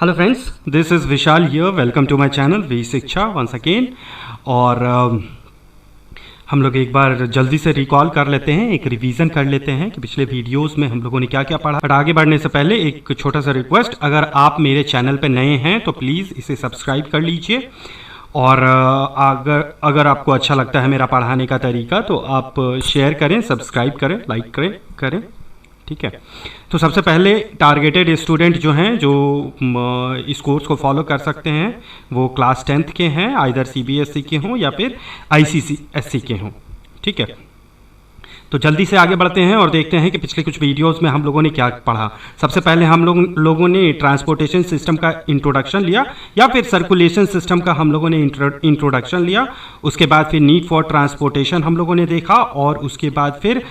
Hello friends, this is Vishal here. Welcome to my channel V Shiksha once again. और हम लोग एक बार जल्दी से रिकॉल कर लेते हैं, एक रिवीजन कर लेते हैं कि पिछले वीडियोस में हम लोगों ने क्या क्या पढ़ा। बट आगे बढ़ने से पहले एक छोटा सा रिक्वेस्ट, अगर आप मेरे चैनल पे नए हैं तो प्लीज़ इसे सब्सक्राइब कर लीजिए। और अगर आपको अच्छा लगता है मेरा पढ़ाने का तरीका तो आप शेयर करें, सब्सक्राइब करें, लाइक करें। ठीक है, तो सबसे पहले टारगेटेड स्टूडेंट जो हैं, जो इस कोर्स को फॉलो कर सकते हैं, वो क्लास 10th के हैं, आइदर CBSE के हों या फिर ICSE के हों। ठीक है, तो जल्दी से आगे बढ़ते हैं और देखते हैं कि पिछले कुछ वीडियोस में हम लोगों ने क्या पढ़ा। सबसे पहले हम लोगों ने ट्रांसपोर्टेशन सिस्टम का इंट्रोडक्शन लिया, या फिर सर्कुलेशन सिस्टम का हम लोगों ने इंट्रोडक्शन लिया। उसके बाद फिर नीड फॉर ट्रांसपोर्टेशन हम लोगों ने देखा, और उसके बाद फिर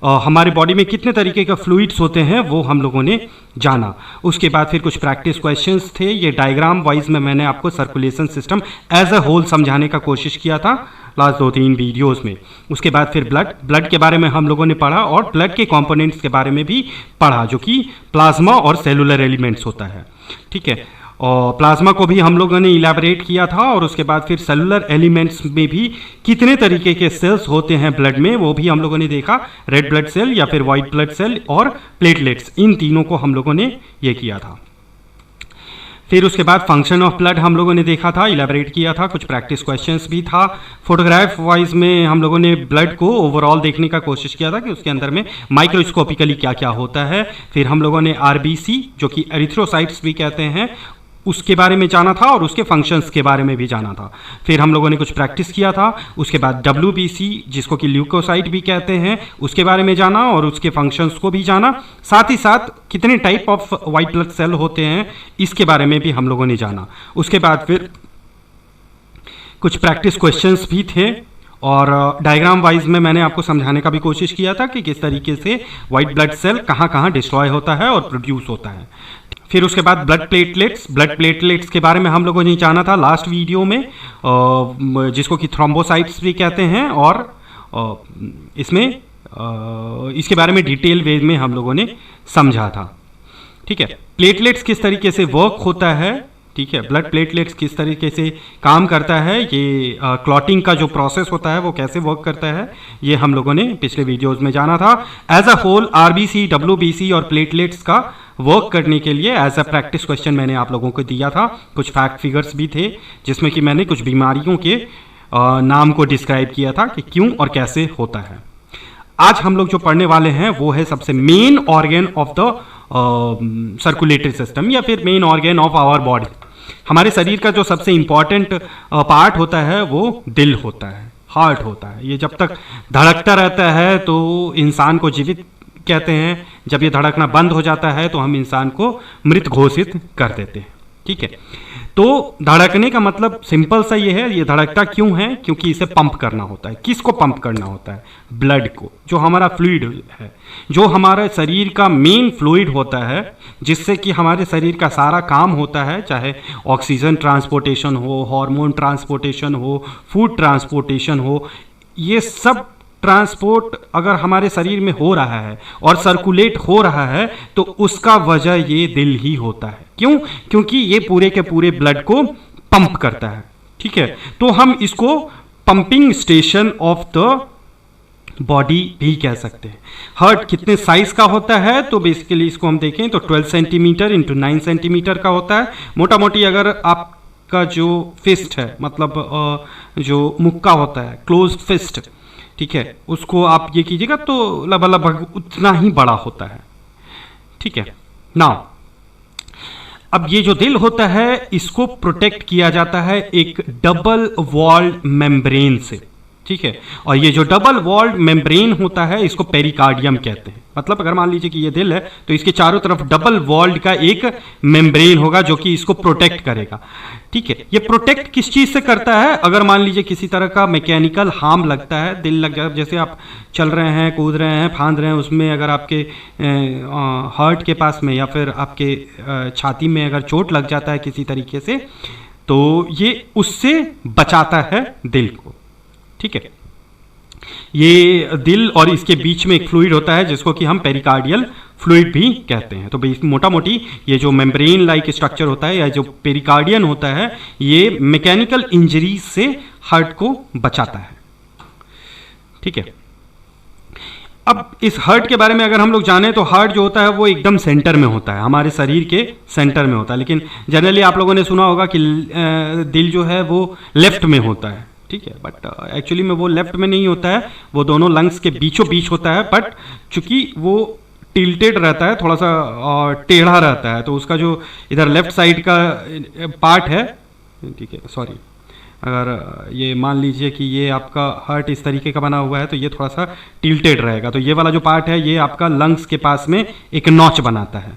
हमारे बॉडी में कितने तरीके के फ्लूइड्स होते हैं वो हम लोगों ने जाना। उसके बाद फिर कुछ प्रैक्टिस क्वेश्चंस थे। ये डायग्राम वाइज में मैंने आपको circulation system as a whole समझाने का कोशिश किया था लास्ट 2-3 वीडियोस में। उसके बाद फिर ब्लड के बारे में हम लोगों ने पढ़ा, और ब्लड के कंपोनेंट्स के बारे में भी पढ़ा, जो कि प्लाज्मा और सेलुलर एलिमेंट्स होता है। ठीक है, और प्लाज्मा को भी हम लोगों ने इलैबोरेट किया था, और उसके बाद फिर सेलुलर एलिमेंट्स में भी कितने तरीके के सेल्स होते हैं ब्लड में वो भी हम लोगों ने देखा। रेड ब्लड सेल या फिर वाइट ब्लड सेल और प्लेटलेट्स, इन तीनों को हम लोगों ने ये किया था। फिर उसके बाद फंक्शन ऑफ ब्लड हम लोगों ने देखा था, इलैबोरेट किया था, कुछ प्रैक्टिस क्वेश्चंस भी था। फोटोग्राफ वाइज में हम लोगों ने ब्लड को ओवरऑल देखने का कोशिश किया था कि उसके अंदर में माइक्रोस्कोपिकली क्या क्या होता है। फिर हम लोगों ने RBC, जो कि एरिथ्रोसाइट्स भी कहते हैं, उसके बारे में जाना था, और उसके फंक्शंस के बारे में भी जाना था। फिर हम लोगों ने कुछ प्रैक्टिस किया था। उसके बाद WBC, जिसको कि ल्यूकोसाइट भी कहते हैं, उसके बारे में जाना, और उसके फंक्शंस को भी जाना। साथ ही साथ कितने type of white blood cell होते हैं इसके बारे में भी हम लोगों ने जाना। उसके बाद फिर कुछ प्रैक्टिस क्वेश्चंस भी थे, और डायग्राम वाइज में मैंने आपको समझाने का भी कोशिश किया था कि किस तरीके से वाइट ब्लड सेल कहाँ कहाँ डिस्ट्रॉय होता है और प्रोड्यूस होता है। फिर उसके बाद ब्लड प्लेटलेट्स के बारे में हम लोगों ने जाना था लास्ट वीडियो में, जिसको कि थ्रोम्बोसाइट्स भी कहते हैं, और इसके बारे में डिटेल वे में हम लोगों ने समझा था। ठीक है, प्लेटलेट्स किस तरीके से वर्क होता है, ठीक है, ब्लड प्लेटलेट्स किस तरीके से काम करता है, ये क्लॉटिंग का जो प्रोसेस होता है वो कैसे वर्क करता है, ये हम लोगों ने पिछले वीडियोस में जाना था। As a whole RBC, WBC और प्लेटलेट्स का वर्क करने के लिए एज अ प्रैक्टिस क्वेश्चन मैंने आप लोगों को दिया था। कुछ फैक्ट फिगर्स भी थे, जिसमें कि मैंने कुछ बीमारियों के नाम को डिस्क्राइब किया था कि क्यों और कैसे होता है। आज हम लोग जो पढ़ने वाले हैं वो है सबसे main organ of the circulatory system, या फिर main organ of our body. हमारे शरीर का जो सबसे इंपॉर्टेंट पार्ट होता है वो दिल होता है, हार्ट होता है। ये जब तक धड़कता रहता है तो इंसान को जीवित कहते हैं। जब ये धड़कना बंद हो जाता है तो हम इंसान को मृत घोषित कर देते हैं। ठीक है, तो धड़कने का मतलब सिंपल सा ये है, ये धड़कता क्यों है? क्योंकि इसे पंप करना होता है। किसको पंप करना होता है? ब्लड को, जो हमारा फ्लूइड है, जो हमारे शरीर का मेन फ्लूइड होता है, जिससे कि हमारे शरीर का सारा काम होता है, चाहे ऑक्सीजन ट्रांसपोर्टेशन हो, हार्मोन ट्रांसपोर्टेशन हो, फूड ट्रांसपोर्टेशन हो, ये सब ट्रांसपोर्ट अगर हमारे शरीर में हो रहा है और सर्कुलेट हो रहा है तो उसका वजह ये दिल ही होता है। क्यों? क्योंकि ये पूरे के पूरे ब्लड को पंप करता है। ठीक है, तो हम इसको pumping station of the body भी कह सकते हैं। हार्ट कितने साइज का होता है? तो बेसिकली इसको हम देखें तो 12 सेंटीमीटर इंटू 9 सेंटीमीटर का होता है। मोटा मोटी अगर आपका जो फिस्ट है, मतलब जो मुक्का होता है, क्लोज फिस्ट, ठीक है, उसको आप ये कीजिएगा तो लगभग उतना ही बड़ा होता है। ठीक है, नाउ अब ये जो दिल होता है इसको प्रोटेक्ट किया जाता है एक डबल वॉल्ड मेम्ब्रेन से। ठीक है, और ये जो डबल वॉल्ड मेम्ब्रेन होता है इसको पेरिकार्डियम कहते हैं। मतलब अगर मान लीजिए कि ये दिल है तो इसके चारों तरफ डबल वॉल्ड का एक मेम्ब्रेन होगा जो कि इसको प्रोटेक्ट करेगा। ठीक है, ये प्रोटेक्ट किस चीज से करता है? अगर मान लीजिए किसी तरह का मैकेनिकल हार्म लगता है, दिल लग जाए, जैसे आप चल रहे हैं, कूद रहे हैं, फांद रहे हैं, उसमें अगर आपके हार्ट के पास में या फिर आपके छाती में अगर चोट लग जाता है किसी तरीके से, तो ये उससे बचाता है दिल को। ठीक है, ये दिल और इसके बीच में एक फ्लूइड होता है जिसको कि हम पेरिकार्डियल फ्लूइड भी कहते हैं। तो मोटा मोटी ये जो मेम्ब्रेन लाइक स्ट्रक्चर होता है या जो पेरिकार्डियन होता है, ये मैकेनिकल इंजरीज से हार्ट को बचाता है। ठीक है, अब इस हार्ट के बारे में अगर हम लोग जानें तो हार्ट जो होता है वो एकदम सेंटर में होता है, हमारे शरीर के सेंटर में होता है। लेकिन जनरली आप लोगों ने सुना होगा कि दिल जो है वो लेफ्ट में होता है। ठीक है, बट एक्चुअली में वो लेफ्ट में नहीं होता है, वो दोनों लंग्स के बीचों बीच होता है। बट चूंकि वो टिल्टेड रहता है, थोड़ा सा टेढ़ा रहता है, तो उसका जो इधर लेफ्ट साइड का पार्ट है, ठीक है, सॉरी, अगर ये मान लीजिए कि ये आपका हार्ट इस तरीके का बना हुआ है तो ये थोड़ा सा टिल्टेड रहेगा। तो ये वाला जो पार्ट है ये आपका लंग्स के पास में एक नॉच बनाता है।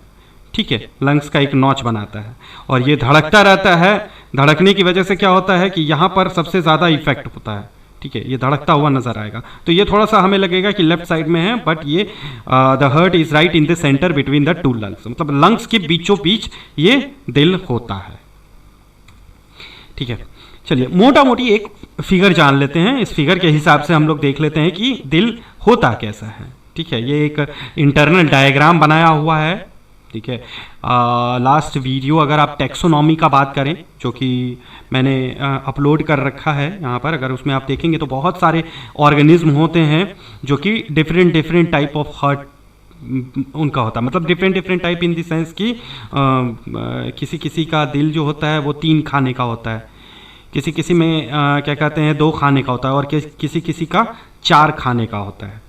ठीक है, लंग्स का एक नॉच बनाता है और ये धड़कता रहता है। धड़कने की वजह से क्या होता है कि यहाँ पर सबसे ज़्यादा इफेक्ट होता है। ठीक है, ये धड़कता हुआ नजर आएगा। तो ये थोड़ा सा हमें लगेगा कि लेफ्ट साइड में है, बट ये the heart is right in the centre between the two lungs, मतलब लंग्स के बीचों बीच ये दिल होता है। ठीक है, चलिए मोटा मोटी एक फिगर जान लेते हैं। इस फिगर के हिसाब से हम लोग देख लेते हैं कि दिल होता कैसा है। ठीक है, ये एक इंटरनल डायग्राम बनाया हुआ है। ठीक है, लास्ट वीडियो अगर आप टैक्सोनॉमी का बात करें, जो कि मैंने अपलोड कर रखा है यहाँ पर, अगर उसमें आप देखेंगे तो बहुत सारे ऑर्गेनिज्म होते हैं जो कि different different type of heart उनका होता है, मतलब different different type in the sense कि किसी किसी का दिल जो होता है वो 3 खाने का होता है, किसी किसी में क्या कहते हैं 2 खाने का होता है, और किसी किसी का 4 खाने का होता है।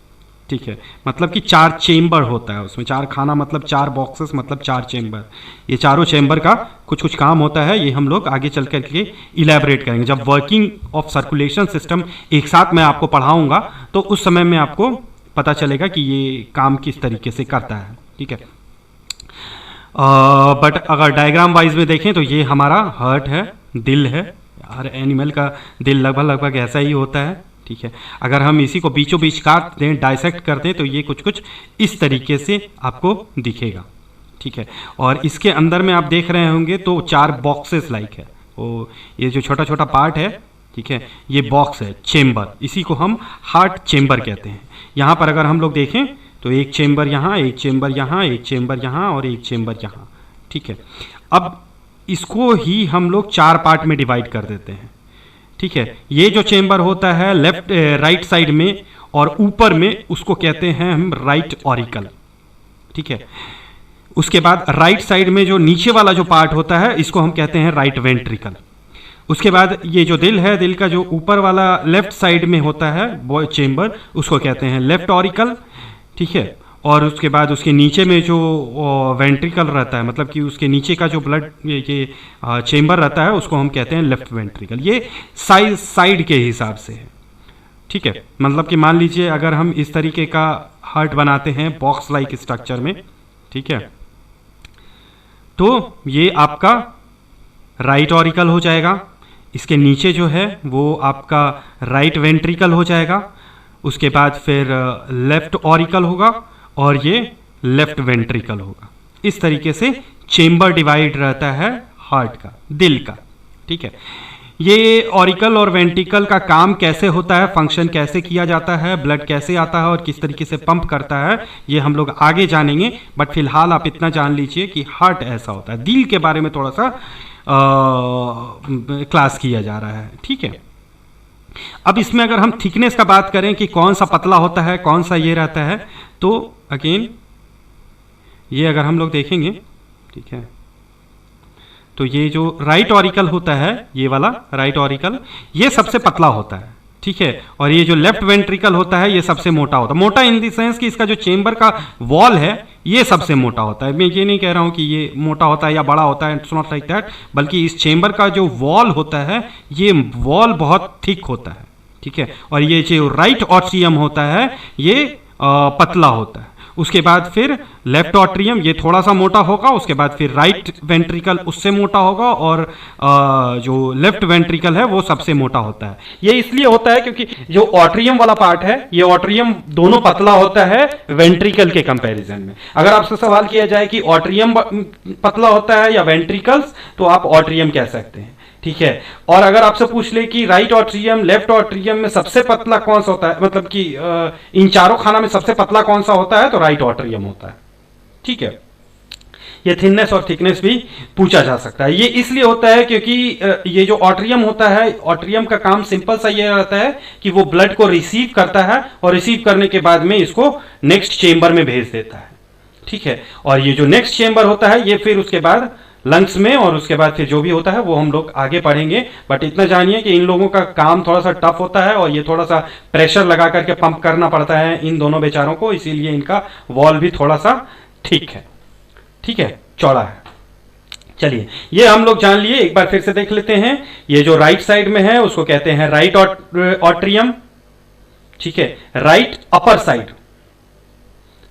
ठीक है, मतलब कि 4 चेम्बर होता है उसमें। 4 खाना मतलब 4 बॉक्सेस मतलब 4 चेम्बर। ये चारों चेम्बर का कुछ कुछ काम होता है, ये हम लोग आगे चल करके इलेबरेट करेंगे। जब वर्किंग ऑफ सर्कुलेशन सिस्टम एक साथ मैं आपको पढ़ाऊंगा तो उस समय में आपको पता चलेगा कि ये काम किस तरीके से करता है। ठीक है, बट अगर डायग्राम वाइज में देखें तो ये हमारा हार्ट है, दिल है। हर एनिमल का दिल लगभग लगभग ऐसा ही होता है। ठीक है, अगर हम इसी को बीचों बीच काट दें, डाइसेक्ट कर दें, तो ये कुछ कुछ इस तरीके से आपको दिखेगा। ठीक है, और इसके अंदर में आप देख रहे होंगे तो 4 बॉक्सेस लाइक है। वो ये जो छोटा छोटा पार्ट है, ठीक है, ये बॉक्स है, चेम्बर, इसी को हम हार्ट चेम्बर कहते हैं। यहाँ पर अगर हम लोग देखें तो एक चेम्बर यहाँ, एक चेम्बर यहाँ, एक चेम्बर यहाँ और एक चेम्बर यहाँ। ठीक है, अब इसको ही हम लोग 4 पार्ट में डिवाइड कर देते हैं। ठीक है, ये जो चेम्बर होता है लेफ्ट राइट साइड में और ऊपर में, उसको कहते हैं हम राइट ऑरिकल। ठीक है, उसके बाद राइट साइड में जो नीचे वाला जो पार्ट होता है इसको हम कहते हैं राइट वेंट्रिकल। उसके बाद ये जो दिल है, दिल का जो ऊपर वाला लेफ्ट साइड में होता है वो चेम्बर, उसको कहते हैं लेफ्ट ऑरिकल। ठीक है, और उसके बाद उसके नीचे में जो वेंट्रिकल रहता है, मतलब कि उसके नीचे का जो ब्लड ये चेम्बर रहता है, उसको हम कहते हैं लेफ्ट वेंट्रिकल। ये साइड के हिसाब से है। ठीक है, मतलब कि मान लीजिए अगर हम इस तरीके का हार्ट बनाते हैं बॉक्स लाइक स्ट्रक्चर में, ठीक है, तो ये आपका राइट ऑरिकल हो जाएगा। इसके नीचे जो है वो आपका राइट वेंट्रिकल हो जाएगा। उसके बाद फिर लेफ्ट ऑरिकल होगा और ये लेफ्ट वेंट्रिकल होगा। इस तरीके से चेम्बर डिवाइड रहता है हार्ट का, दिल का। ठीक है, ये ऑरिकल और वेंट्रिकल का काम कैसे होता है, फंक्शन कैसे किया जाता है, ब्लड कैसे आता है और किस तरीके से पंप करता है, ये हम लोग आगे जानेंगे। बट फिलहाल आप इतना जान लीजिए कि हार्ट ऐसा होता है। दिल के बारे में थोड़ा सा क्लास किया जा रहा है। ठीक है, अब इसमें अगर हम थिकनेस का बात करें कि कौन सा पतला होता है, कौन सा ये रहता है, तो अगेन ये अगर हम लोग देखेंगे, ठीक है, तो ये जो राइट ऑरिकल होता है, ये वाला राइट ऑरिकल, ये सबसे पतला होता है। ठीक है, और ये जो लेफ्ट वेंट्रिकल होता है ये सबसे मोटा होता है। मोटा इन द सेंस कि इसका जो चेम्बर का वॉल है ये सबसे मोटा होता है। मैं ये नहीं कह रहा हूं कि ये मोटा होता है या बड़ा होता है, इट्स नॉट लाइक दैट, बल्कि इस चेम्बर का जो वॉल होता है ये वॉल बहुत थिक होता है। ठीक है, और ये जो राइट ऑट्रियम होता है ये पतला होता है। उसके बाद फिर लेफ्ट ऑट्रियम ये थोड़ा सा मोटा होगा, उसके बाद फिर राइट वेंट्रिकल उससे मोटा होगा, और जो लेफ्ट वेंट्रिकल है वो सबसे मोटा होता है। ये इसलिए होता है क्योंकि जो ऑट्रियम वाला पार्ट है, ये ऑट्रियम दोनों पतला होता है वेंट्रिकल के कंपैरिजन में। अगर आपसे सवाल किया जाए कि ऑट्रियम पतला होता है या वेंट्रिकल्स, तो आप ऑट्रियम कह सकते हैं। ठीक है, और अगर आपसे पूछ ले कि राइट ऑट्रियम लेफ्ट ऑट्रियम में सबसे पतला कौन सा होता है, मतलब कि इन चारों खाना में सबसे पतला कौन सा होता है, तो राइट ऑट्रियम होता है। ठीक है। ये थिननेस और थिकनेस भी पूछा जा सकता है। ये इसलिए होता है क्योंकि ये जो ऑट्रियम होता है, ऑट्रियम का काम सिंपल सा ये रहता है कि वो ब्लड को रिसीव करता है और रिसीव करने के बाद में इसको नेक्स्ट चेंबर में भेज देता है, ठीक है। और ये जो नेक्स्ट चेंबर होता है ये फिर उसके बाद लंग्स में, और उसके बाद फिर जो भी होता है वो हम लोग आगे पढ़ेंगे। बट इतना जानिए कि इन लोगों का काम थोड़ा सा टफ होता है और ये थोड़ा सा प्रेशर लगा करके पंप करना पड़ता है इन दोनों बेचारों को, इसीलिए इनका वॉल भी थोड़ा सा ठीक है, ठीक है, चौड़ा है। चलिए ये हम लोग जान लिए, एक बार फिर से देख लेते हैं। ये जो राइट साइड में है उसको कहते हैं राइट ऑट्रियम, ठीक है। Right upper side,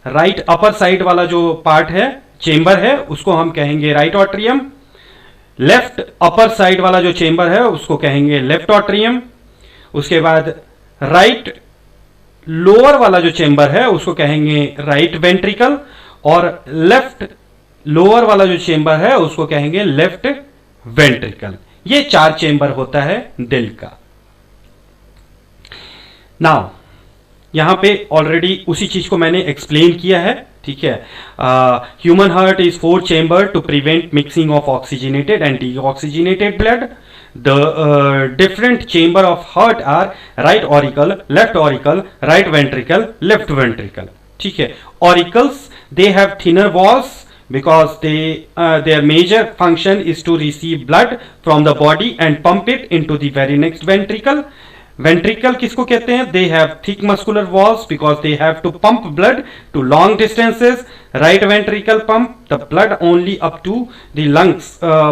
right upper side वाला जो पार्ट है, चेंबर है, उसको हम कहेंगे right atrium. Left upper side वाला जो चेंबर है उसको कहेंगे लेफ्ट ऑट्रियम। उसके बाद राइट लोअर वाला जो चेंबर है उसको कहेंगे राइट वेंट्रिकल, और लेफ्ट लोअर वाला जो चेंबर है उसको कहेंगे लेफ्ट वेंट्रिकल। ये 4 चेंबर होता है दिल का। नाउ यहां पे ऑलरेडी उसी चीज को मैंने एक्सप्लेन किया है, ठीक है। Human heart is 4 chamber to prevent mixing of oxygenated and deoxygenated blood. The different chamber of heart are right auricle, left auricle, right ventricle, left ventricle, ठीक है। Auricles, they have thinner walls because their major function is to receive blood from the body and pump it into the very next ventricle. Ventricle किसको कहते हैं? They have thick muscular walls because they have to pump blood to long distances. Right ventricle pump the blood only up to the lungs,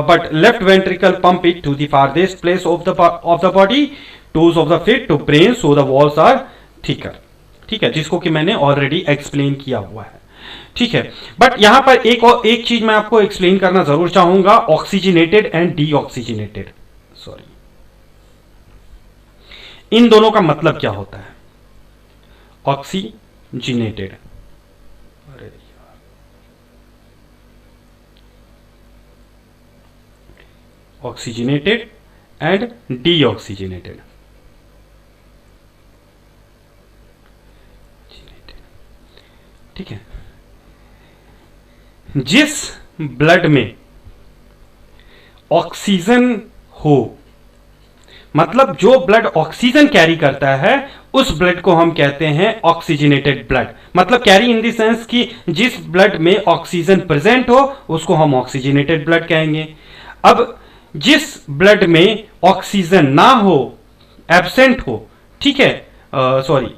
but left ventricle pump it to the farthest place of the body, toes of the feet to brain, so the walls are thicker, ठीक है, जिसको कि मैंने already explain किया हुआ है, ठीक है। बट यहां पर एक चीज मैं आपको एक्सप्लेन करना जरूर चाहूंगा, ऑक्सीजनेटेड एंड डीऑक्सीजनेटेड, सॉरी, इन दोनों का मतलब क्या होता है? ऑक्सीजनेटेड, ऑक्सीजनेटेड एंड डीऑक्सीजनेटेड, ठीक है। जिस ब्लड में ऑक्सीजन हो, मतलब जो ब्लड ऑक्सीजन कैरी करता है उस ब्लड को हम कहते हैं ऑक्सीजनेटेड ब्लड। मतलब कैरी इन द सेंस कि जिस ब्लड में ऑक्सीजन प्रेजेंट हो उसको हम ऑक्सीजनेटेड ब्लड कहेंगे। अब जिस ब्लड में ऑक्सीजन ना हो, एब्सेंट हो, ठीक है, सॉरी,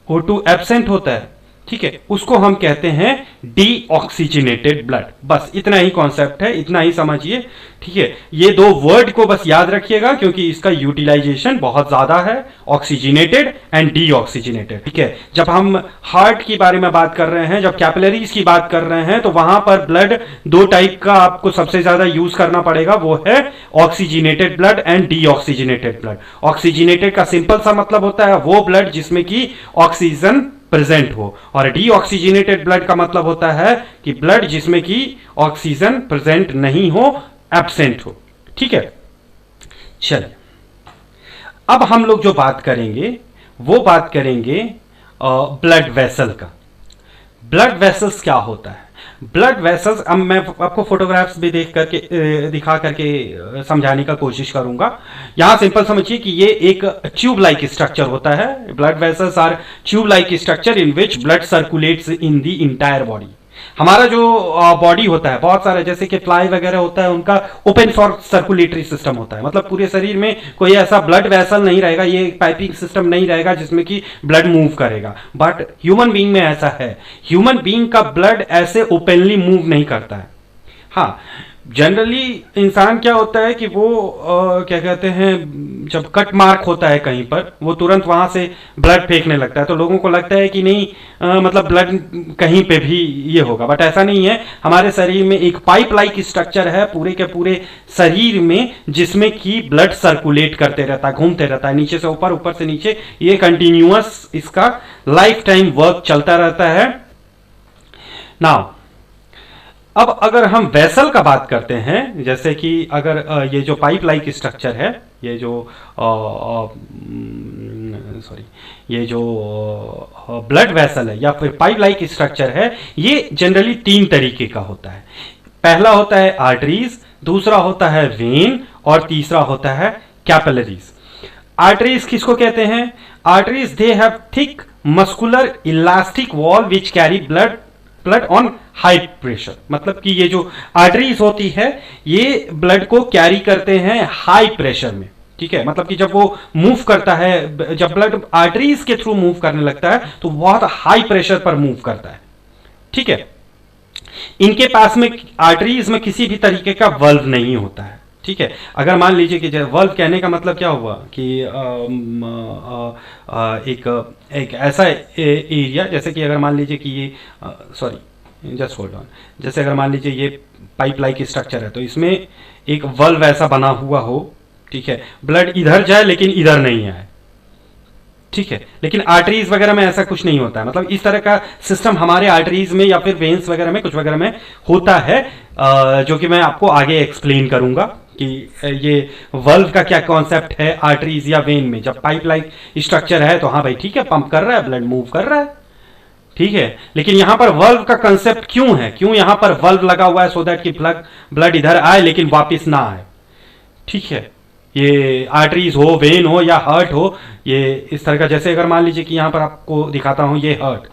O2 एब्सेंट होता है, ठीक है, उसको हम कहते हैं डीऑक्सीजनेटेड ब्लड। बस इतना ही कॉन्सेप्ट है, इतना ही समझिए, ठीक है। ये 2 वर्ड को बस याद रखिएगा क्योंकि इसका यूटिलाइजेशन बहुत ज्यादा है, ऑक्सीजनेटेड एंड डीऑक्सीजनेटेड, ठीक है। जब हम हार्ट की बारे में बात कर रहे हैं, जब कैपिलरीज की बात कर रहे हैं, तो वहां पर ब्लड 2 टाइप का आपको सबसे ज्यादा यूज करना पड़ेगा, वो है oxygenated blood and deoxygenated blood. Oxygenated का सिंपल सा मतलब होता है वो ब्लड जिसमें कि ऑक्सीजन प्रेजेंट हो, और डीऑक्सीजनेटेड ब्लड का मतलब होता है कि ब्लड जिसमें कि ऑक्सीजन प्रेजेंट नहीं हो, एब्सेंट हो, ठीक है। चलिए अब हम लोग जो बात करेंगे वो बात करेंगे ब्लड वेसल का। ब्लड वेसल्स क्या होता है? ब्लड वेसल्स, अब मैं आपको फोटोग्राफ्स भी देख करके दिखा करके समझाने का कोशिश करूंगा। यहां सिंपल समझिए कि ये एक ट्यूब लाइक स्ट्रक्चर होता है। Blood vessels are tube like structure in which blood circulates in the entire body. हमारा जो बॉडी होता है, बहुत सारे जैसे कि फ्लाई वगैरह होता है, उनका ओपन फॉर सर्कुलेटरी सिस्टम होता है, मतलब पूरे शरीर में कोई ऐसा ब्लड वेसल नहीं रहेगा, ये पाइपिंग सिस्टम नहीं रहेगा जिसमें कि ब्लड मूव करेगा। बट ह्यूमन बीइंग में ऐसा है, ह्यूमन बीइंग का ब्लड ऐसे ओपनली मूव नहीं करता है। हाँ, जनरली इंसान क्या होता है कि वो क्या कहते हैं, जब कट मार्क होता है कहीं पर, वो तुरंत वहां से ब्लड फेंकने लगता है, तो लोगों को लगता है कि नहीं मतलब ब्लड कहीं पे भी ये होगा, बट ऐसा नहीं है। हमारे शरीर में एक पाइप लाइक स्ट्रक्चर है पूरे के पूरे शरीर में, जिसमें कि ब्लड सर्कुलेट करते रहता है, घूमते रहता है, नीचे से ऊपर, ऊपर से नीचे, ये कंटिन्यूअस इसका लाइफ टाइम वर्क चलता रहता है। नाउ अब अगर हम वेसल का बात करते हैं, जैसे कि अगर ये जो पाइप लाइक स्ट्रक्चर है, ये जो सॉरी, ये जो ब्लड वेसल है या फिर पाइप लाइक स्ट्रक्चर है, ये जनरली 3 तरीके का होता है। पहला होता है आर्टरीज, दूसरा होता है वेन और तीसरा होता है कैपिलरीज। आर्टरीज किसको कहते हैं? Arteries they have thick muscular elastic wall which carry blood on high pressure. मतलब कि ये जो आर्टरीज होती है ये ब्लड को कैरी करते हैं हाई प्रेशर में, ठीक है। मतलब कि जब वो मूव करता है, जब ब्लड आर्टरीज के थ्रू मूव करने लगता है तो बहुत हाई प्रेशर पर मूव करता है, ठीक है। इनके पास में आर्टरीज में किसी भी तरीके का वल्व नहीं होता है, ठीक है। अगर मान लीजिए कि वल्व कहने का मतलब क्या हुआ कि एक ऐसा एरिया, जैसे कि अगर मान लीजिए कि ये सॉरी जस्ट होल्ड ऑन, जैसे अगर मान लीजिए ये पाइप लाइक स्ट्रक्चर है तो इसमें एक वल्व ऐसा बना हुआ हो, ठीक है, ब्लड इधर जाए लेकिन इधर नहीं आए, ठीक है। लेकिन आर्टरीज वगैरह में ऐसा कुछ नहीं होता है। मतलब इस तरह का सिस्टम हमारे आर्टरीज में या फिर वेन्स वगैरह में कुछ वगैरह में होता है, जो कि मैं आपको आगे एक्सप्लेन करूंगा कि ये वल्व का क्या कॉन्सेप्ट है आर्टरीज या वेन में। जब पाइप लाइक स्ट्रक्चर है तो हाँ भाई ठीक है, पंप कर रहा है, ब्लड मूव कर रहा है, ठीक है। लेकिन यहां पर वल्व का कंसेप्ट क्यों है, क्यों यहां पर वल्व लगा हुआ है? सो दैट कि ब्लड इधर आए लेकिन वापिस ना आए, ठीक है। ये आर्टरीज हो, वेन हो या हार्ट हो, ये इस तरह का, जैसे अगर मान लीजिए कि यहां पर आपको दिखाता हूं ये हार्ट,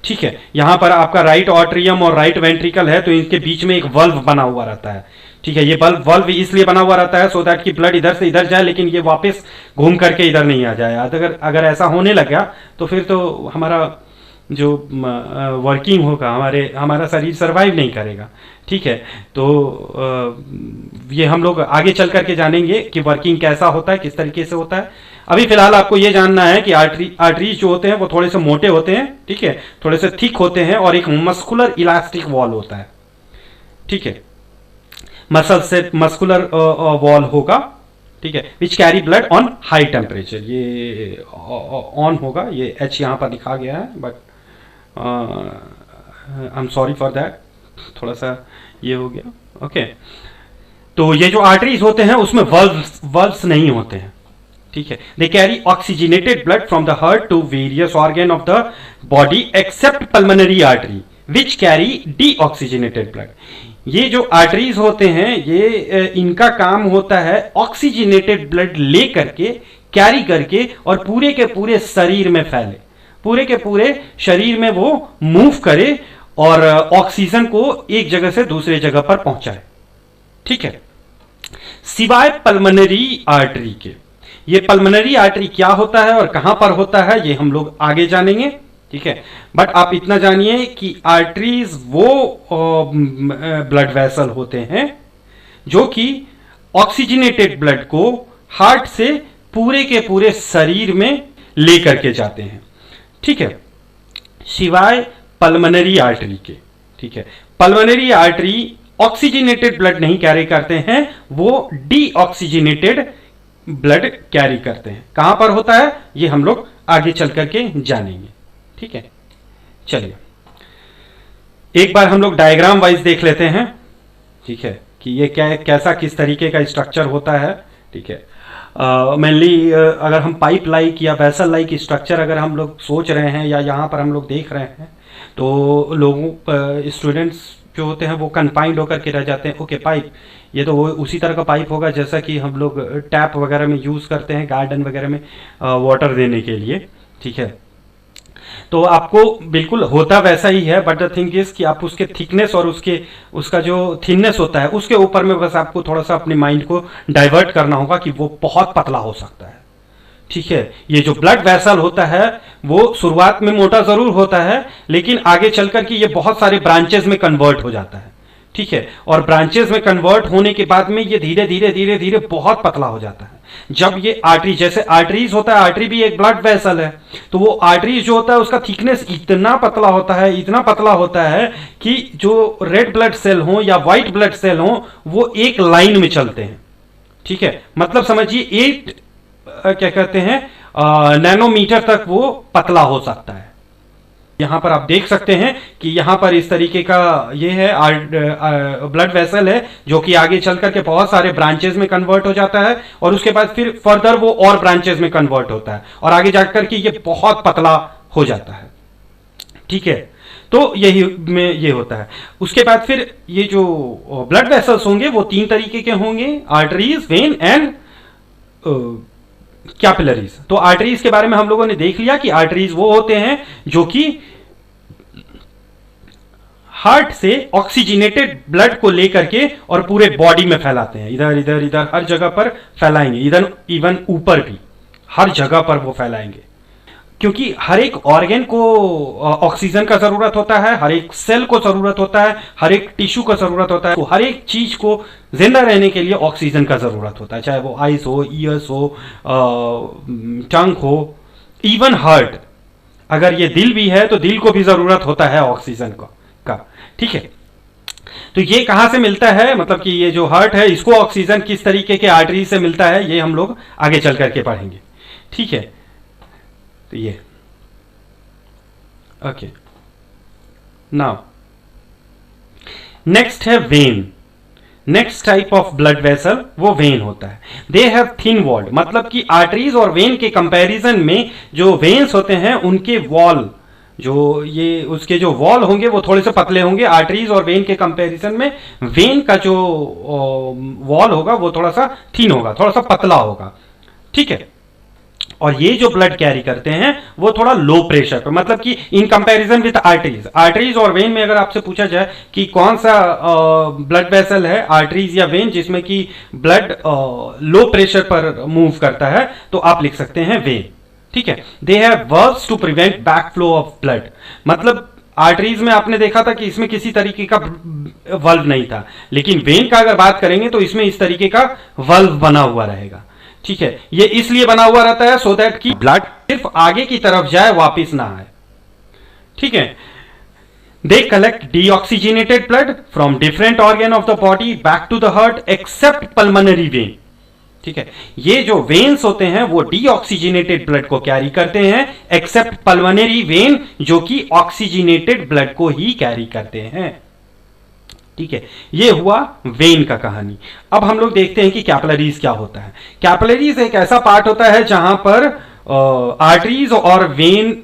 ठीक है। यहां पर आपका राइट ऑट्रियम और राइट वेंट्रिकल है तो इनके बीच में एक वल्व बना हुआ रहता है, ठीक है। ये वल्व इसलिए बना हुआ रहता है सो दैट कि ब्लड इधर से इधर जाए लेकिन ये वापस घूम करके इधर नहीं आ जाए। अगर ऐसा होने लग गया तो फिर तो हमारा जो वर्किंग होगा, हमारा शरीर सर्वाइव नहीं करेगा, ठीक है। तो ये हम लोग आगे चल करके जानेंगे कि वर्किंग कैसा होता है, किस तरीके से होता है। अभी फिलहाल आपको ये जानना है कि आर्टरीज जो होते हैं वो थोड़े से मोटे होते हैं, ठीक है, थोड़े से थिक होते हैं और एक मस्कुलर इलास्टिक वॉल होता है, ठीक है। मस्कुलर वॉल होगा, ठीक है, which carry blood on high temperature. ये ऑन होगा, ये एच यहाँ पर लिखा गया है but I am sorry for that, थोड़ा सा ये हो गया, ओके। तो ये जो आर्टरीज होते हैं उसमें वल्व्स नहीं होते हैं, ठीक है। They carry oxygenated blood from the heart to various organ of the body except pulmonary artery which carry deoxygenated blood. ये जो आर्टरीज होते हैं ये इनका काम होता है ऑक्सीजनेटेड ब्लड ले करके, कैरी करके और पूरे के पूरे शरीर में फैले, पूरे के पूरे शरीर में वो मूव करे और ऑक्सीजन को एक जगह से दूसरे जगह पर पहुंचाए, ठीक है। सिवाय पल्मोनरी आर्टरी के, ये पल्मोनरी आर्टरी क्या होता है और कहां पर होता है ये हम लोग आगे जानेंगे, ठीक है। बट आप इतना जानिए कि आर्टरीज वो ब्लड वेसल होते हैं जो कि ऑक्सीजनेटेड ब्लड को हार्ट से पूरे के पूरे शरीर में ले करके जाते हैं, ठीक है, सिवाय पल्मोनरी आर्टरी के, ठीक है। पल्मोनरी आर्टरी ऑक्सीजनेटेड ब्लड नहीं कैरी करते हैं, वो डीऑक्सीजनेटेड ब्लड कैरी करते हैं। कहां पर होता है ये हम लोग आगे चल करके जानेंगे, ठीक है। चलिए एक बार हम लोग डायग्राम वाइज देख लेते हैं, ठीक है, कि ये कैसा किस तरीके का स्ट्रक्चर होता है, ठीक है। मेनली अगर हम पाइप लाइक या वेसल लाइक स्ट्रक्चर अगर हम लोग सोच रहे हैं या यहाँ पर हम लोग देख रहे हैं तो लोगों स्टूडेंट्स जो होते हैं वो कन्फाइंड होकर के रह जाते हैं, ओके पाइप, ये तो वो उसी तरह का पाइप होगा जैसा कि हम लोग टैप वगैरह में यूज़ करते हैं गार्डन वगैरह में वाटर देने के लिए, ठीक है। तो आपको बिल्कुल होता वैसा ही है, बट द थिंग इज कि आप उसके थिकनेस और उसका जो थिननेस होता है उसके ऊपर में बस आपको थोड़ा सा अपने माइंड को डाइवर्ट करना होगा कि वो बहुत पतला हो सकता है, ठीक है। ये जो ब्लड वेसल होता है वो शुरुआत में मोटा जरूर होता है लेकिन आगे चलकर के ये बहुत सारे ब्रांचेस में कन्वर्ट हो जाता है, ठीक है। और ब्रांचेस में कन्वर्ट होने के बाद में ये धीरे धीरे धीरे धीरे बहुत पतला हो जाता है। जब ये आर्टरी, जैसे आर्टरीज होता है, आर्टरी भी एक ब्लड वेसल है, तो वो आर्टरीज जो होता है उसका थिकनेस इतना पतला होता है, इतना पतला होता है कि जो रेड ब्लड सेल हो या व्हाइट ब्लड सेल हो वो एक लाइन में चलते हैं, ठीक है। मतलब समझिए 8 क्या कहते हैं नैनोमीटर तक वो पतला हो सकता है, यहाँ पर आप देख सकते हैं कि यहाँ पर इस तरीके का ये है ब्लड वेसल है, जो कि आगे चल करके बहुत सारे ब्रांचेस में कन्वर्ट हो जाता है और उसके बाद फिर फर्दर वो और ब्रांचेस में कन्वर्ट होता है और आगे जाकर के ये बहुत पतला हो जाता है। ठीक है, तो यही में ये होता है। उसके बाद फिर ये जो ब्लड वेसल्स होंगे वो 3 तरीके के होंगे, आर्टरीज, वेन एंड कैपिलरीज। तो आर्टरीज के बारे में हम लोगों ने देख लिया कि आर्टरीज वो होते हैं जो कि हार्ट से ऑक्सीजनेटेड ब्लड को लेकर के और पूरे बॉडी में फैलाते हैं, इधर इधर इधर हर जगह पर फैलाएंगे, इधर इवन ऊपर भी हर जगह पर वो फैलाएंगे, क्योंकि हर एक ऑर्गन को ऑक्सीजन का जरूरत होता है, हर एक सेल को जरूरत होता है, हर एक टिश्यू का जरूरत होता है। तो हर एक चीज को जिंदा रहने के लिए ऑक्सीजन का जरूरत होता है, चाहे वो आइस हो, ईयर्स हो, टंग हो, इवन हार्ट। अगर ये दिल भी है तो दिल को भी जरूरत होता है ऑक्सीजन का। ठीक है, तो ये कहां से मिलता है, मतलब कि ये जो हार्ट है इसको ऑक्सीजन किस तरीके के आर्टरी से मिलता है, ये हम लोग आगे चल करके पढ़ेंगे। ठीक है, तो ये ओके। नाउ नेक्स्ट है when. Next type of blood vessel वो वेन होता है। दे हैव थिन वॉल्ड, मतलब कि आर्टरीज और वेन के कंपैरिजन में जो वेन्स होते हैं उनके वॉल, जो ये उसके जो वॉल होंगे वो थोड़े से पतले होंगे। आर्टरीज और वेन के कंपैरिजन में वेन का जो वॉल होगा वो थोड़ा सा थिन होगा, थोड़ा सा पतला होगा। ठीक है, और ये जो ब्लड कैरी करते हैं वो थोड़ा लो प्रेशर पर, मतलब कि in comparison with arteries. Arteries और वेन में अगर आपसे पूछा जाए कि कौन सा ब्लड वेसल है, आर्टरीज या वेन, जिसमें कि ब्लड लो प्रेशर पर मूव करता है, तो आप लिख सकते हैं वेन। ठीक है, they have valves to prevent back flow of blood, मतलब आर्टरीज में आपने देखा था कि इसमें किसी तरीके का वल्व नहीं था, लेकिन वेन का अगर बात करेंगे तो इसमें इस तरीके का वल्व बना हुआ रहेगा। ठीक है, ये इसलिए बना हुआ रहता है सो दैट कि ब्लड सिर्फ आगे की तरफ जाए, वापिस ना आए। ठीक है, they collect deoxygenated blood from different organ of the body back to the heart except pulmonary vein. ठीक है, ये जो वेन्स होते हैं वो डीऑक्सीजनेटेड ब्लड को कैरी करते हैं एक्सेप्ट पल्मोनरी वेन, जो कि ऑक्सीजनेटेड ब्लड को ही कैरी करते हैं। ठीक है, ये हुआ वेन का कहानी। अब हम लोग देखते हैं कि कैपिलरीज क्या होता है। कैपिलरीज एक ऐसा पार्ट होता है जहां पर आर्टरीज और वेन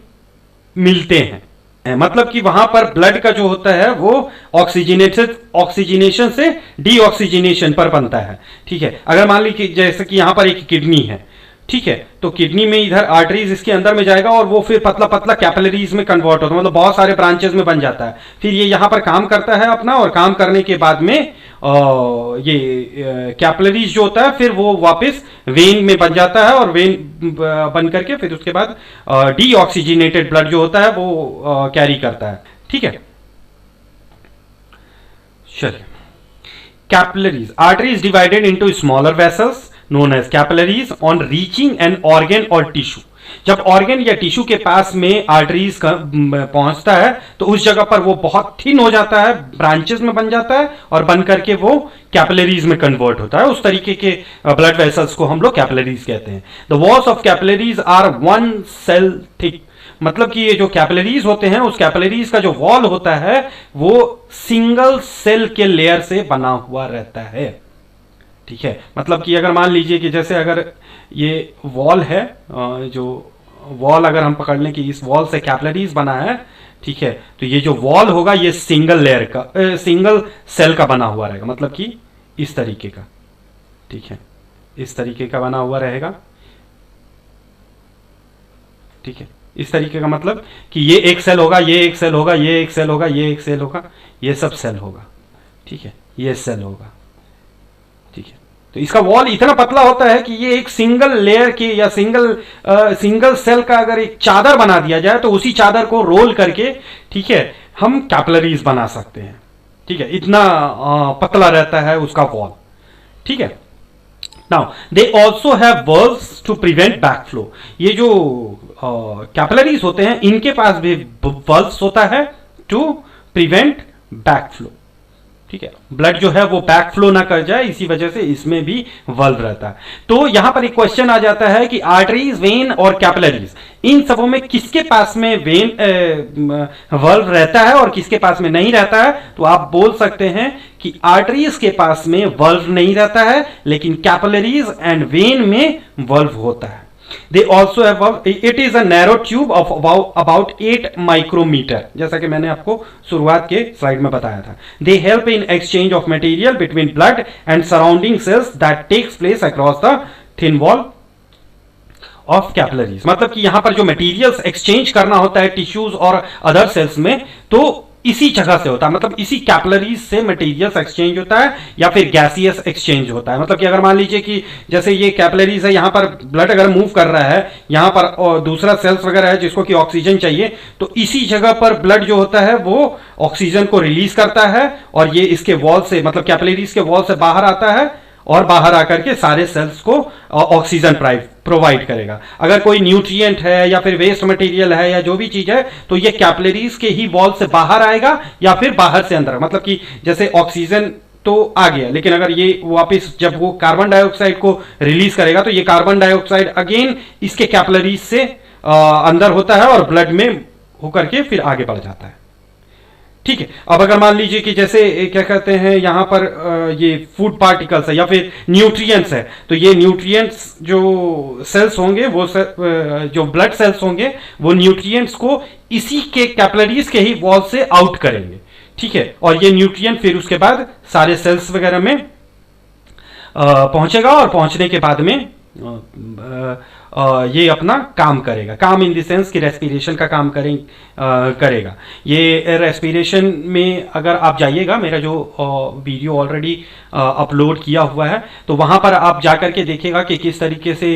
मिलते हैं, मतलब कि वहां पर ब्लड का जो होता है वो ऑक्सीजनेशन से डीऑक्सीजनेशन पर बनता है। ठीक है, अगर मान लीजिए जैसे कि यहां पर एक किडनी है, ठीक है, तो किडनी में इधर आर्टरीज इसके अंदर में जाएगा और वो फिर पतला पतला कैपिलरीज में कन्वर्ट होता है, मतलब बहुत सारे ब्रांचेस में बन जाता है। फिर ये यहां पर काम करता है अपना, और काम करने के बाद में ये कैपिलरीज जो होता है फिर वो वापस वेन में बन जाता है, और वेन बन करके फिर उसके बाद डीऑक्सीजनेटेड ब्लड जो होता है वो कैरी करता है। ठीक है, चलिए, capillaries, arteries divided into smaller vessels known as capillaries on reaching an organ or tissue। जब ऑर्गन या टिश्यू के पास में आर्टरीज पहुंचता है तो उस जगह पर वो बहुत थिन हो जाता है, ब्रांचेस में बन जाता है और बन करके वो कैपिलरीज में कन्वर्ट होता है। उस तरीके के ब्लड वेसल्स को हम लोग कैपिलरीज कहते हैं। The walls of capillaries are 1 cell thick, मतलब कि ये जो कैपिलरीज होते हैं उस कैपिलरीज का जो वॉल होता है वो सिंगल सेल के लेयर से बना हुआ रहता है। ठीक है, मतलब कि अगर मान लीजिए कि जैसे अगर ये वॉल है, जो वॉल अगर हम पकड़ लें कि इस वॉल से कैपिलरीज बना है, ठीक है, तो ये जो वॉल होगा ये सिंगल लेयर का, सिंगल सेल का बना हुआ रहेगा, मतलब कि इस तरीके का। ठीक है, इस तरीके का बना हुआ रहेगा। ठीक है, इस तरीके का मतलब कि ये एक सेल होगा, ये एक सेल होगा, ये एक सेल होगा, ये एक सेल होगा, ये सब सेल होगा। ठीक है, ये सेल होगा। ठीक है, तो इसका वॉल इतना पतला होता है कि ये एक सिंगल लेयर की या सिंगल सेल का अगर एक चादर बना दिया जाए तो उसी चादर को रोल करके, ठीक है, हम कैपिलरीज बना सकते हैं। ठीक है, इतना पतला रहता है उसका वॉल। ठीक है, now they also have valves to prevent back flow. ये जो कैपिलरीज होते हैं इनके पास भी वर्व्स होता है टू प्रिवेंट बैक फ्लो। ठीक है, ब्लड जो है वो बैक फ्लो ना कर जाए, इसी वजह से इसमें भी वल्व रहता है। तो यहां पर एक क्वेश्चन आ जाता है कि आर्टरीज, वेन और कैपिलरीज, इन सबों में किसके पास में वेन वल्व रहता है और किसके पास में नहीं रहता है। तो आप बोल सकते हैं कि आर्टरीज के पास में वल्व नहीं रहता है, लेकिन कैपिलरीज एंड वेन में वल्व होता है। They also have it is a narrow tube of about 8 micrometer, जैसा कि मैंने आपको शुरुआत के स्लाइड में बताया था। They help in exchange of material between blood and surrounding cells that takes place across the thin wall of capillaries. मतलब कि यहां पर जो मटेरियल्स एक्सचेंज करना होता है टिश्यूज और अदर सेल्स में, तो इसी जगह से होता है, मतलब इसी कैपिलरीज से मटेरियल्स एक्सचेंज होता है या फिर गैसियस एक्सचेंज होता है। मतलब कि अगर मान लीजिए कि जैसे ये कैपिलरीज है, यहां पर ब्लड अगर मूव कर रहा है, यहां पर और दूसरा सेल्स वगैरह है जिसको कि ऑक्सीजन चाहिए, तो इसी जगह पर ब्लड जो होता है वो ऑक्सीजन को रिलीज करता है और ये इसके वॉल से, मतलब कैपिलरीज के वॉल से बाहर आता है और बाहर आकर के सारे सेल्स को ऑक्सीजन प्रोवाइड करेगा। अगर कोई न्यूट्रिएंट है या फिर वेस्ट मटेरियल है या जो भी चीज है, तो ये कैपिलरीज के ही वॉल से बाहर आएगा या फिर बाहर से अंदर। मतलब कि जैसे ऑक्सीजन तो आ गया, लेकिन अगर ये वापस जब वो कार्बन डाइऑक्साइड को रिलीज करेगा, तो ये कार्बन डाइऑक्साइड अगेन इसके कैपिलरीज से अंदर होता है और ब्लड में होकर के फिर आगे बढ़ जाता है। ठीक है, अब अगर मान लीजिए कि जैसे क्या कहते हैं यहां पर ये फूड पार्टिकल्स है या फिर न्यूट्रिएंट्स है, तो ये न्यूट्रिएंट्स जो सेल्स होंगे वो जो ब्लड सेल्स होंगे वो न्यूट्रिएंट्स को इसी के कैपिलरीज के ही वॉल से आउट करेंगे। ठीक है, और ये न्यूट्रिएंट फिर उसके बाद सारे सेल्स वगैरह में पहुंचेगा और पहुंचने के बाद में ये अपना काम करेगा। काम इन द सेंस कि रेस्पिरेशन का काम करेगा। ये रेस्पिरेशन में अगर आप जाइएगा, मेरा जो वीडियो ऑलरेडी अपलोड किया हुआ है, तो वहां पर आप जाकर के देखिएगा कि किस तरीके से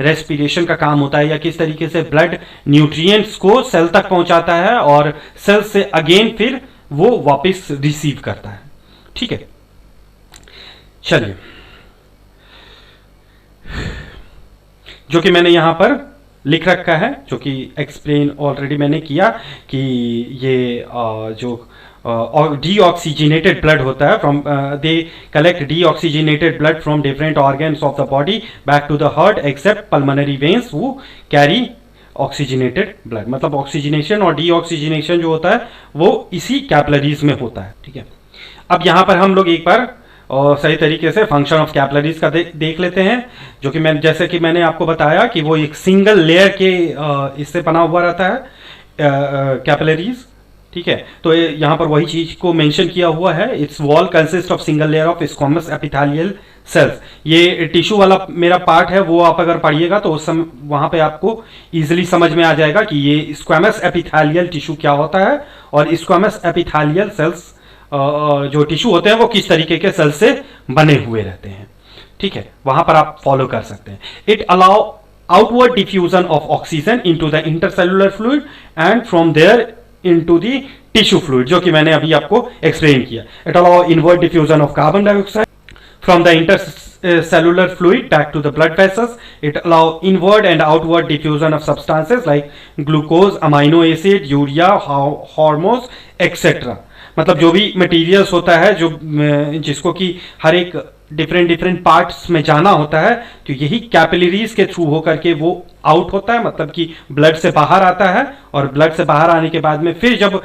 रेस्पिरेशन का काम होता है या किस तरीके से ब्लड न्यूट्रिएंट्स को सेल तक पहुंचाता है और सेल से अगेन फिर वो वापस रिसीव करता है। ठीक है, चलिए, जो कि मैंने यहां पर लिख रखा है, जो कि एक्सप्लेन ऑलरेडी मैंने किया कि ये जो डीऑक्सीजनेटेड ब्लड होता है from they collect deoxygenated blood from different organs of the body back to the heart except pulmonary veins who carry oxygenated blood. मतलब ऑक्सीजनेशन और डीऑक्सीजनेशन जो होता है वो इसी कैपिलरीज में होता है। ठीक है, अब यहां पर हम लोग एक बार और सही तरीके से फंक्शन ऑफ कैपिलरीज का देख लेते हैं, जो कि मैं जैसे कि मैंने आपको बताया कि वो एक सिंगल लेयर के इससे बना हुआ रहता है कैपिलरीज। ठीक है, तो यहाँ पर वही चीज को मेंशन किया हुआ है, it's wall consist of single layer of squamous epithelial cells. ये टिश्यू वाला मेरा पार्ट है, वो आप अगर पढ़िएगा तो उस समय वहां पे आपको इजिली समझ में आ जाएगा कि ये स्क्वामस एपिथेलियल टिश्यू क्या होता है और स्क्वामस एपिथेलियल सेल्स जो टिश्यू होते हैं वो किस तरीके के सेल से बने हुए रहते हैं। ठीक है, वहां पर आप फॉलो कर सकते हैं। It allow outward diffusion of oxygen into the intercellular fluid and from there into the tissue fluid, जो कि मैंने अभी आपको एक्सप्लेन किया। It allow inward diffusion of carbon dioxide from the intercellular fluid back to the blood vessels. It allow inward and outward diffusion of substances like glucose, amino acid, urea, hormones, etc. मतलब जो भी materials होता है जो जिसको कि हर एक different parts में जाना होता है, तो यही कैपिलरीज के थ्रू होकर के वो आउट होता है, मतलब कि ब्लड से बाहर आता है और ब्लड से बाहर आने के बाद में फिर जब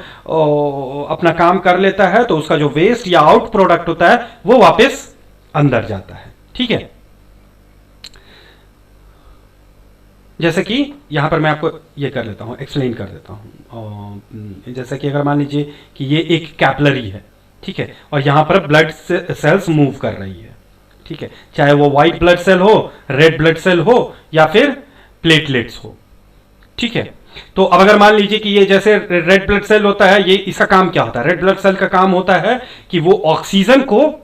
अपना काम कर लेता है तो उसका जो वेस्ट या आउट प्रोडक्ट होता है वो वापस अंदर जाता है। ठीक है, जैसे कि यहां पर मैं आपको ये कर लेता हूं, एक्सप्लेन कर देता हूं। जैसे कि अगर मान लीजिए कि ये एक कैपिलरी है, ठीक है, और यहां पर ब्लड सेल्स मूव कर रही है। ठीक है, चाहे वो व्हाइट ब्लड सेल हो, रेड ब्लड सेल हो या फिर प्लेटलेट्स हो। ठीक है, तो अब अगर मान लीजिए कि ये जैसे रेड ब्लड सेल होता है, ये इसका काम क्या होता है? रेड ब्लड सेल का काम होता है कि वो ऑक्सीजन को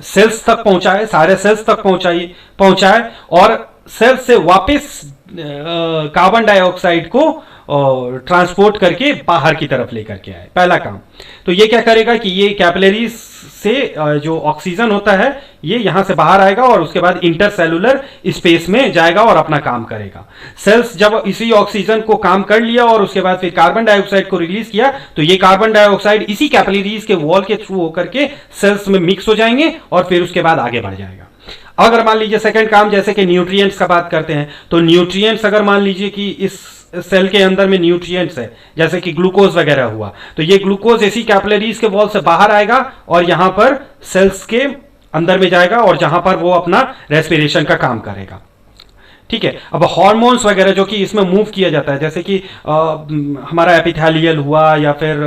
सेल्स तक पहुंचाए, सारे सेल्स तक पहुंचाए और सेल्स से वापस कार्बन डाइऑक्साइड को ट्रांसपोर्ट करके बाहर की तरफ लेकर के आए, पहला काम। तो ये क्या करेगा कि ये कैपिलरीज से जो ऑक्सीजन होता है ये यहाँ से बाहर आएगा और उसके बाद इंटरसेलुलर स्पेस में जाएगा और अपना काम करेगा। सेल्स जब इसी ऑक्सीजन को काम कर लिया और उसके बाद फिर कार्बन डाइऑक्साइड को रिलीज किया, तो ये कार्बन डाइऑक्साइड इसी कैपिलरीज के वॉल के थ्रू होकर के सेल्स में मिक्स हो जाएंगे और फिर उसके बाद आगे बढ़ जाएगा। अगर मान लीजिए सेकंड काम, जैसे कि न्यूट्रिएंट्स का बात करते हैं, तो न्यूट्रिएंट्स अगर मान लीजिए कि इस सेल के अंदर में न्यूट्रिएंट्स है, जैसे कि ग्लूकोज वगैरह हुआ, तो ये ग्लूकोज इसी कैपिलरीज के वॉल से बाहर आएगा और यहां पर सेल्स के अंदर में जाएगा और जहां पर वो अपना रेस्पिरेशन का काम करेगा। ठीक है। अब हार्मोन्स वगैरह जो कि इसमें मूव किया जाता है, जैसे कि हमारा एपिथेलियल हुआ या फिर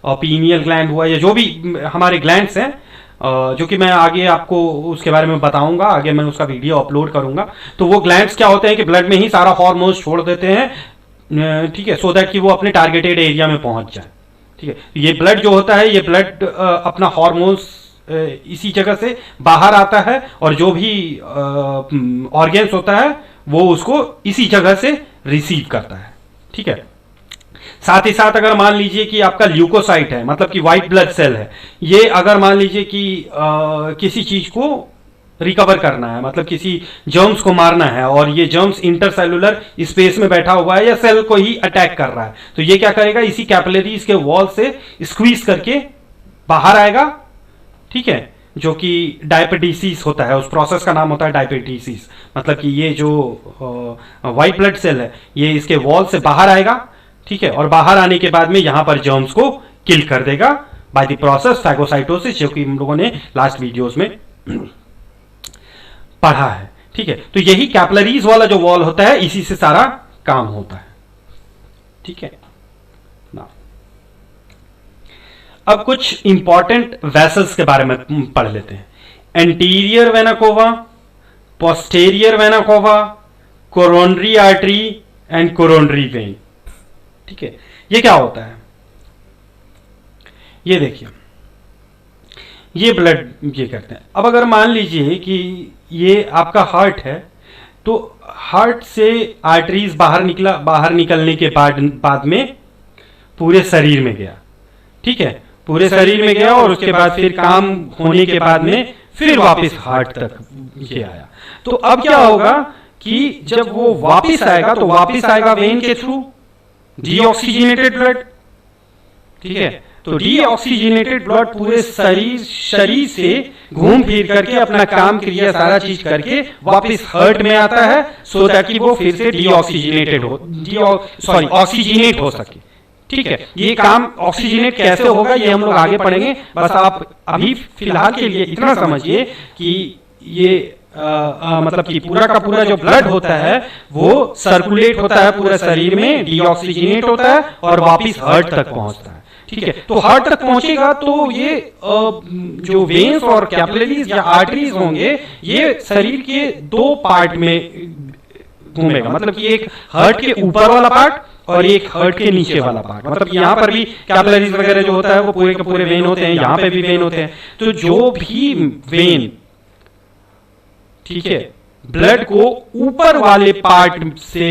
पीनियल ग्लैंड हुआ या जो भी हमारे ग्लैंड्स हैं, जो कि मैं आगे आपको उसके बारे में बताऊंगा, आगे मैं उसका वीडियो अपलोड करूंगा। तो वो ग्लैंड्स क्या होते हैं कि ब्लड में ही सारा हार्मोन्स छोड़ देते हैं, ठीक है, सो दैट कि वो अपने टारगेटेड एरिया में पहुंच जाए। ठीक है। ये ब्लड जो होता है, ये ब्लड अपना हार्मोन्स इसी जगह से बाहर आता है और जो भी ऑर्गेन्स होता है वो उसको इसी जगह से रिसीव करता है। ठीक है। साथ ही साथ अगर मान लीजिए कि आपका ल्यूकोसाइट है, मतलब कि व्हाइट ब्लड सेल है, ये अगर मान लीजिए कि किसी चीज को रिकवर करना है, मतलब किसी जर्म्स को मारना है और ये जर्म्स इंटरसेलुलर स्पेस में बैठा हुआ है या सेल को ही अटैक कर रहा है, तो ये क्या करेगा, इसी कैपिलरीज के वॉल से स्क्वीज करके बाहर आएगा। ठीक है। जो कि डायपेटिसिस होता है, उस प्रोसेस का नाम होता है डायपेटिसिस। मतलब कि ये जो व्हाइट ब्लड सेल है ये इसके वॉल से बाहर आएगा। ठीक है। और बाहर आने के बाद में यहां पर जर्म्स को किल कर देगा बाय द प्रोसेस फैगोसाइटोसिस, जो कि हम लोगों ने लास्ट वीडियोस में पढ़ा है। ठीक है। तो यही कैपिलरीज वाला जो वॉल होता है, इसी से सारा काम होता है। ठीक है ना। अब कुछ इंपॉर्टेंट वेसल्स के बारे में पढ़ लेते हैं। Anterior vena cava, posterior vena cava, coronary artery and coronary vein. ठीक है। ये क्या होता है, ये देखिए, ये ब्लड ये करते हैं। अब अगर मान लीजिए कि ये आपका हार्ट है, तो हार्ट से आर्टरीज बाहर निकला, बाहर निकलने के बाद में पूरे शरीर में गया। ठीक है। पूरे शरीर में गया और उसके बाद फिर काम होने के बाद में फिर वापस हार्ट तक ये आया। तो अब क्या होगा कि जब वो वापस आएगा तो वापस आएगा वेन के थ्रू, डीऑक्सीजनेटेड ब्लड। ठीक है। तो डीऑक्सीजनेटेड ब्लड पूरे शरीर से घूम फिर करके अपना काम क्रिया सारा चीज करके वापस हार्ट में आता है, सो ताकि वो फिर से डीऑक्सीजनेटेड हो, ऑक्सीजनेट हो सके। ठीक है। ये काम ऑक्सीजनेट कैसे होगा ये हम लोग आगे पढ़ेंगे, बस आप अभी फिलहाल के लिए इतना समझिए कि ये मतलब कि पूरा का पूरा जो ब्लड होता है वो सर्कुलेट होता है पूरे शरीर में, डीऑक्सीजनेट होता है और वापस हार्ट तक पहुंचता है। ठीक है। तो हार्ट तक पहुंचेगा तो ये जो वेन्स और कैपिलरीज या आर्टरीज होंगे, ये शरीर के दो पार्ट में घूमेगा। मतलब कि एक हार्ट के ऊपर वाला पार्ट और एक हार्ट के नीचे वाला पार्ट। मतलब यहाँ पर भी कैपिलरीज वगैरह जो होता है वो पूरे के पूरे वेन होते हैं, यहाँ पे भी वेन होते हैं। तो जो भी वेन, ठीक है, ब्लड को ऊपर वाले पार्ट से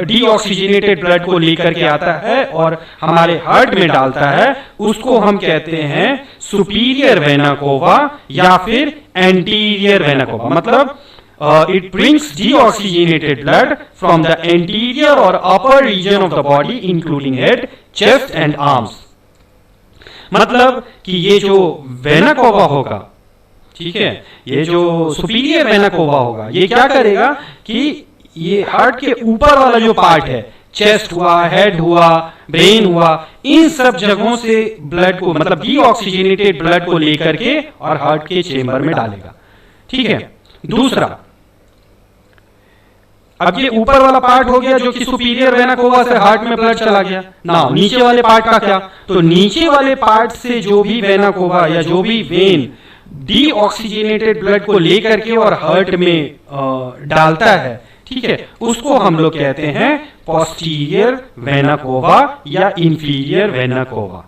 डीऑक्सीजनेटेड ब्लड को लेकर के आता है और हमारे हार्ट में डालता है, उसको हम कहते हैं सुपीरियर वेना कोवा या फिर एंटीरियर वेना कोवा। मतलब it brings deoxygenated blood from the anterior or upper region of the body including head, chest and arms। मतलब कि ये जो वेना कोवा होगा, ठीक है, ये जो सुपीरियर वेना कोवा होगा, ये क्या करेगा कि ये हार्ट के ऊपर वाला जो पार्ट है, चेस्ट हुआ, हेड हुआ, ब्रेन हुआ, इन सब जगहों से ब्लड को, मतलब डीऑक्सीजनेटेड ब्लड को लेकर के और हार्ट के चेंबर में डालेगा। ठीक है। दूसरा, अब ये ऊपर वाला पार्ट हो गया जो कि सुपीरियर वेना कोवा से हार्ट में ब्लड चला गया ना। नीचे वाले पार्ट का क्या, तो नीचे वाले पार्ट से जो भी वेना कोवा या जो भी वेन डीऑक्सीजनेटेड ब्लड को लेकर के और हार्ट में डालता है, ठीक है, उसको हम लोग कहते हैं पोस्टीरियर वेना कोवा या inferior vena cava.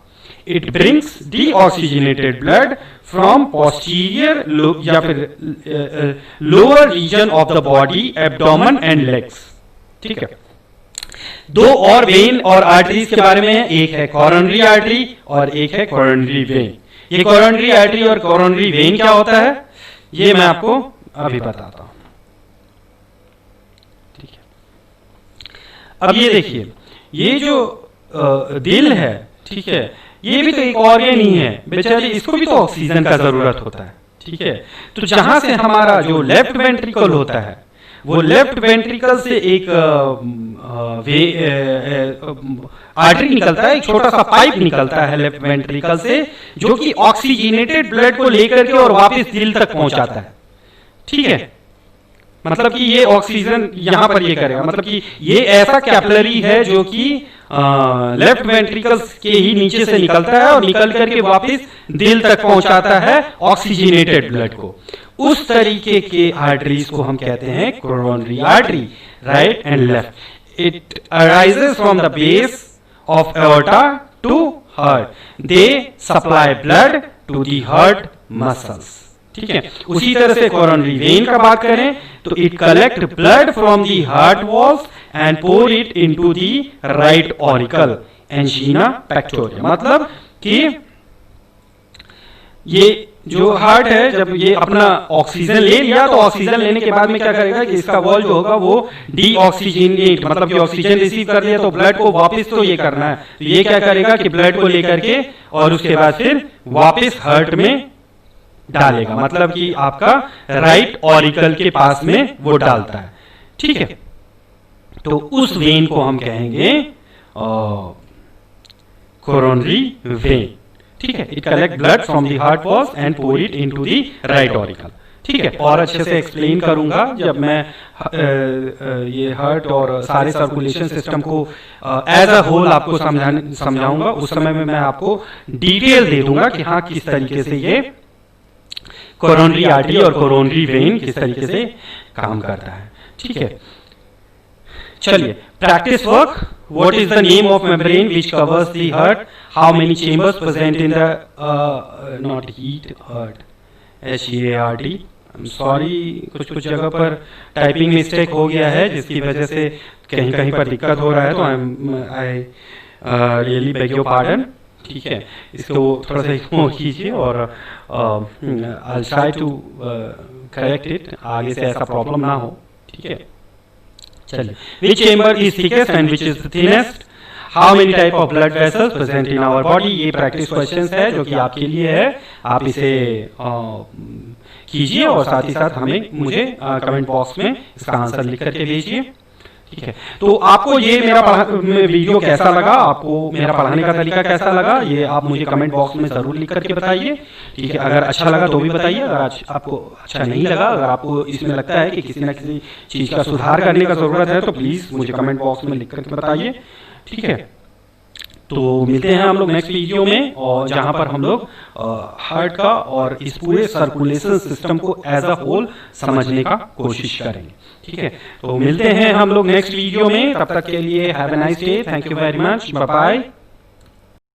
It brings deoxygenated blood from posterior या फिर lower region of the body, abdomen and legs. ठीक है। दो और वेन और आर्टरीज के बारे में है, एक है कोरोनरी आर्टरी और एक है कोरोनरी वेन। ये कोरोनरी आर्टरी और कोरोनरी वेन क्या होता है ये मैं आपको अभी बताता हूं। ठीक है, अब ये देखिए, ये जो दिल है, ठीक है, ये भी तो एक ऑर्गन ही है बेचारी, इसको भी तो ऑक्सीजन का जरूरत होता है। ठीक है, तो जहां से हमारा जो लेफ्ट वेंट्रिकल होता है, वो लेफ्ट वेंट्रिकल से एक आर्टरी निकलता है, एक छोटा सा पाइप निकलता है लेफ्ट वेंट्रिकल से, जो कि ऑक्सीजनेटेड ब्लड को लेकर के और वापस दिल तक पहुंचाता है। ठीक है, मतलब कि ये ऑक्सीजन यहां पर ये करेगा, मतलब कि ये ऐसा कैपिलरी है जो कि लेफ्ट वेंट्रिकल्स के ही नीचे से निकलता है और निकल करके वापस दिल तक पहुंचाता है ऑक्सीजनेटेड ब्लड को। उस तरीके के आर्टरीज को हम कहते हैं coronary artery, right and left. It arises from the base of aorta to heart, they supply blood to the heart muscles. ठीक है, उसी तरह से कोरोनरी वेन का बात करें तो it collect blood from the heart walls and pour it into the right auricle angina pectoris. मतलब कि ये जो हार्ट है, जब ये अपना ऑक्सीजन ले लिया तो ऑक्सीजन लेने के बाद में क्या करेगा कि इसका वॉल जो होगा वो डीऑक्सीजनेट, मतलब कि ऑक्सीजन रिसीव कर लिया तो ब्लड को वापस तो ये करना है, तो ये क्या करेगा कि ब्लड को लेकर के और उसके बाद फिर वापस हार्ट में डालेगा, मतलब कि आपका राइट ऑरिकल के पास में वो डालता है। ठीक है, तो उस वेन को हम कहेंगे कोरोनरी वेन। ठीक है, it collect blood from the heart walls and pour it into the right auricle. ठीक है, और अच्छे से एक्सप्लेन करूंगा जब मैं ये हार्ट और सारे सर्कुलेशन सिस्टम को एज अ होल आपको समझाऊंगा, उस समय में मैं आपको डिटेल दे दूंगा कि हाँ किस तरीके से ये कोरोनरी आर्टरी और कोरोनरी वेन किस तरीके से काम करता है। ठीक है, चलिए practice work. What is the name of membrane which covers the heart? How many chambers present in the not heat heart, HEART। I am sorry, कुछ जगह पर टाइपिंग मिस्टेक हो गया है जिसकी वजह से कहीं कहीं पर दिक्कत हो रहा है, तो I really beg your pardon. ठीक है, इसको थोड़ा सा इग्नोर कीजिए और I try to correct it, आगे से ऐसा प्रॉब्लम ना हो। ठीक है, चलिए, which chamber is thickest and which is thinnest? How many type of blood vessels present in our body? ये प्रैक्टिस क्वेश्चंस है जो कि आपके लिए है, आप इसे कीजिए और साथ ही साथ मुझे कमेंट बॉक्स में इसका आंसर लिख करके भेजिए। ठीक है, तो आपको ये मेरा वीडियो कैसा लगा, आपको मेरा पढ़ाने का तरीका कैसा लगा, ये आप मुझे कमेंट बॉक्स में जरूर लिख करके बताइए। ठीक है, अगर अच्छा लगा तो भी बताइए, अगर आपको अच्छा नहीं लगा, अगर आपको इसमें लगता है कि किसी न किसी चीज का सुधार करने का जरूरत है तो प्लीज मुझे कमेंट बॉक्स में लिख करके बताइए। ठीक है, तो मिलते हैं हम लोग नेक्स्ट वीडियो में, और जहां पर हम लोग हार्ट का और इस पूरे सर्कुलेशन सिस्टम को एज अ होल समझने का कोशिश करेंगे। ठीक है, तो मिलते हैं हम लोग नेक्स्ट वीडियो में, तब तक के लिए have a nice day, thank you very much, bye bye.